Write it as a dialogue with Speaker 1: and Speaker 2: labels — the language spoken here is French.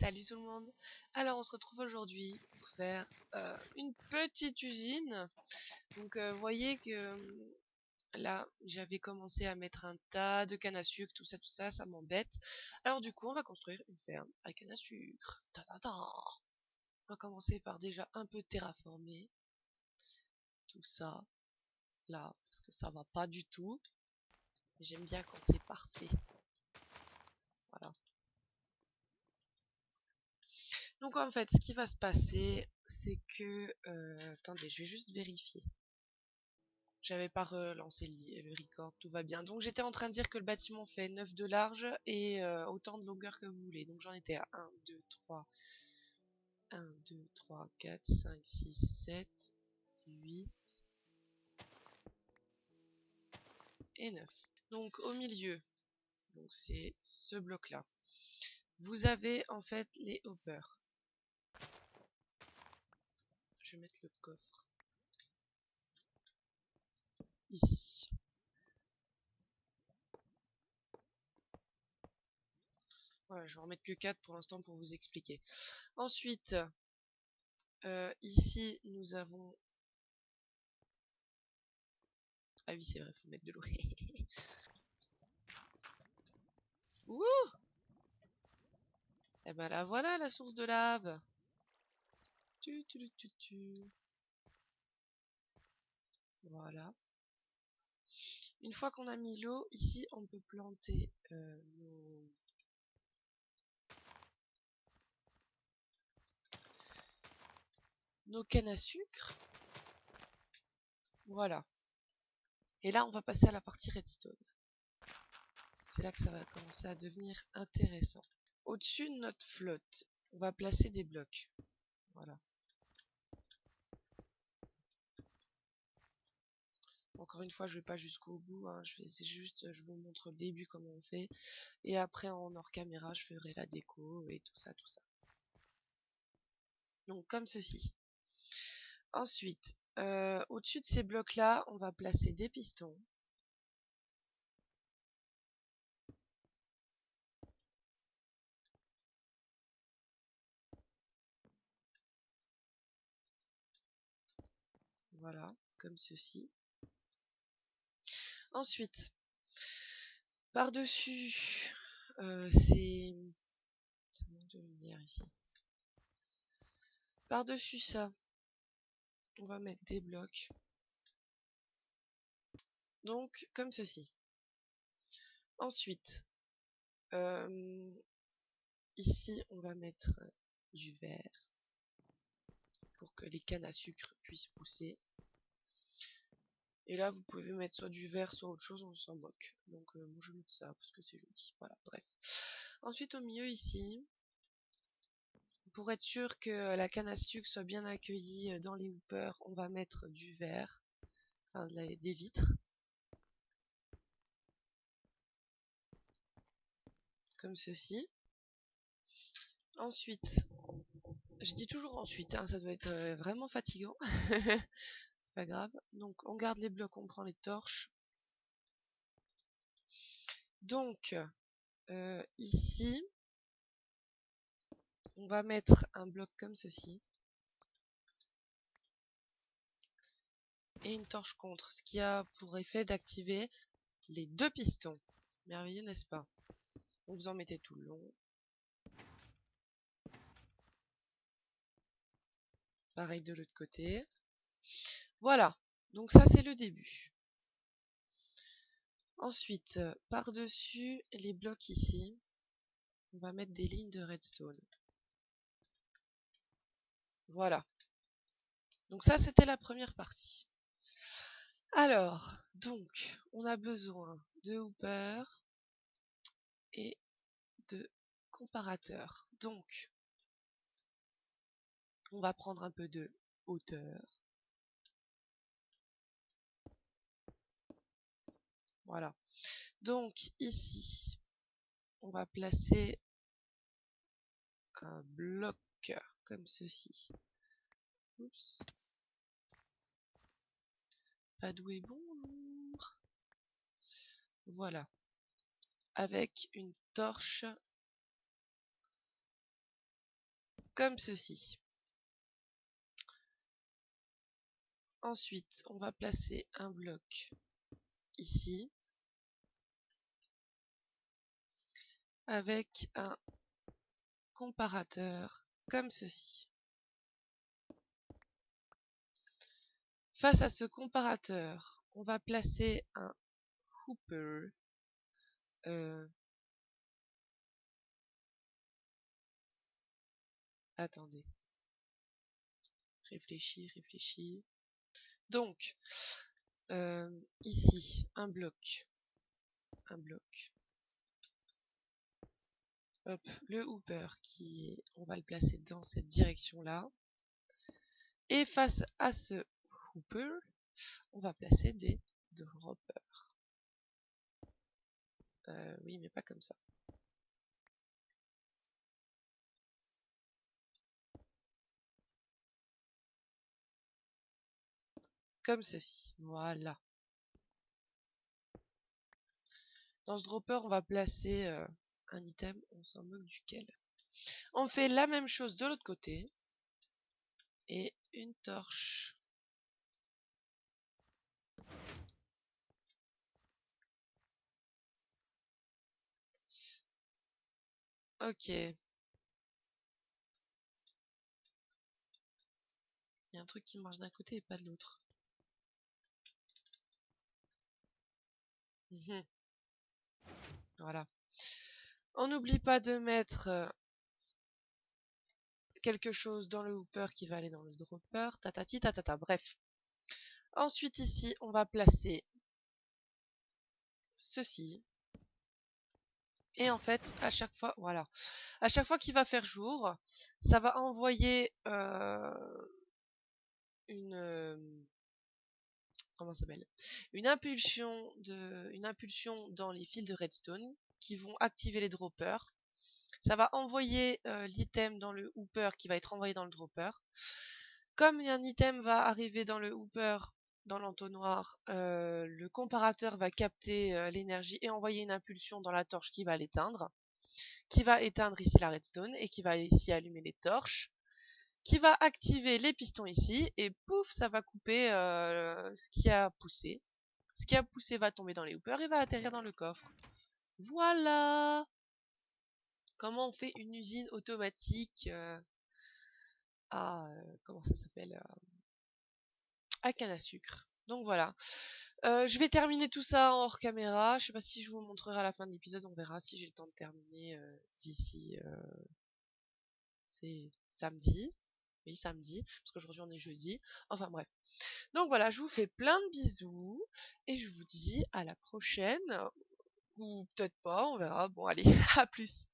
Speaker 1: Salut tout le monde. Alors on se retrouve aujourd'hui pour faire une petite usine. Donc vous voyez que là j'avais commencé à mettre un tas de canne à sucre, tout ça, ça m'embête. Alors du coup on va construire une ferme à canne à sucre. Ta, ta, ta. On va commencer par déjà un peu terraformer tout ça là, parce que ça va pas du tout. J'aime bien quand c'est parfait. Voilà. Donc en fait, ce qui va se passer, c'est que... attendez, je vais juste vérifier. J'avais pas relancé le record, tout va bien. Donc j'étais en train de dire que le bâtiment fait 9 de large et autant de longueur que vous voulez. Donc j'en étais à 1, 2, 3, 1, 2, 3, 4, 5, 6, 7, 8 et 9. Donc au milieu, donc c'est ce bloc-là. Vous avez en fait les hoppers. Je vais mettre le coffre ici. Voilà, je vais en mettre que 4 pour l'instant pour vous expliquer. Ensuite, ici, nous avons... Ah oui, c'est vrai, faut mettre de l'eau. Ouh! Et ben là, voilà la source de lave. Voilà. Une fois qu'on a mis l'eau, ici, on peut planter nos cannes à sucre. Voilà. Et là, on va passer à la partie redstone. C'est là que ça va commencer à devenir intéressant. Au-dessus de notre flotte, on va placer des blocs. Voilà. Encore une fois, je vais pas jusqu'au bout, hein. C'est juste, je vous montre le début comment on fait. Et après, en hors caméra, je ferai la déco et tout ça, tout ça. Donc, comme ceci. Ensuite, au-dessus de ces blocs-là, on va placer des pistons. Voilà, comme ceci. Ensuite, par-dessus, c'est... Ça manque de lumière ici. Par-dessus ça, on va mettre des blocs. Donc, comme ceci. Ensuite, ici, on va mettre du verre pour que les cannes à sucre puissent pousser. Et là, vous pouvez mettre soit du verre, soit autre chose, on s'en moque. Donc, moi, je vais mettre ça parce que c'est joli. Voilà, bref. Ensuite, au milieu, ici, pour être sûr que la canne à sucre soit bien accueillie dans les hoopers, on va mettre du verre, enfin des vitres. Comme ceci. Ensuite, je dis toujours ensuite, hein, ça doit être vraiment fatigant. C'est pas grave. Donc, on garde les blocs, on prend les torches. Donc, ici, on va mettre un bloc comme ceci. Et une torche contre, ce qui a pour effet d'activer les deux pistons. Merveilleux, n'est-ce pas? Donc, vous en mettez tout le long. Pareil de l'autre côté. Voilà. Donc, ça, c'est le début. Ensuite, par-dessus les blocs ici, on va mettre des lignes de redstone. Voilà. Donc ça, c'était la première partie. Alors, donc, on a besoin de hoopers et de comparateurs. Donc, on va prendre un peu de hauteur. Voilà. Donc, ici, on va placer un bloc comme ceci. Oups. Padoué, bonjour. Voilà. Avec une torche comme ceci. Ensuite, on va placer un bloc ici avec un comparateur comme ceci. Face à ce comparateur, on va placer un hooper. Attendez. Réfléchis. Donc, ici, un bloc. Hop, le hooper on va le placer dans cette direction-là. Et face à ce hooper, on va placer des droppers. Oui, mais pas comme ça. Comme ceci. Voilà. Dans ce dropper, on va placer un item, on s'en moque duquel. On fait la même chose de l'autre côté. Et une torche. Ok. Il y a un truc qui marche d'un côté et pas de l'autre. Voilà. On n'oublie pas de mettre quelque chose dans le hooper qui va aller dans le dropper. Tatati tatata. Bref. Ensuite ici, on va placer ceci. Et en fait, à chaque fois, voilà. À chaque fois qu'il va faire jour, ça va envoyer comment ça s'appelle, une impulsion dans les fils de redstone qui vont activer les droppers. Ça va envoyer l'item dans le hooper qui va être envoyé dans le dropper. Comme un item va arriver dans le hooper, dans l'entonnoir, le comparateur va capter l'énergie et envoyer une impulsion dans la torche qui va l'éteindre, qui va éteindre ici la redstone et qui va ici allumer les torches, qui va activer les pistons ici et pouf, ça va couper ce qui a poussé. Ce qui a poussé va tomber dans les hoopers et va atterrir dans le coffre. Voilà comment on fait une usine automatique comment ça s'appelle, à canne à sucre. Donc voilà. Je vais terminer tout ça en hors caméra. Je sais pas si je vous montrerai à la fin de l'épisode. On verra si j'ai le temps de terminer d'ici. C'est samedi. Oui, samedi. Parce qu'aujourd'hui on est jeudi. Enfin bref. Donc voilà, je vous fais plein de bisous. Et je vous dis à la prochaine. Ou peut-être pas, on verra. Bon allez, à plus.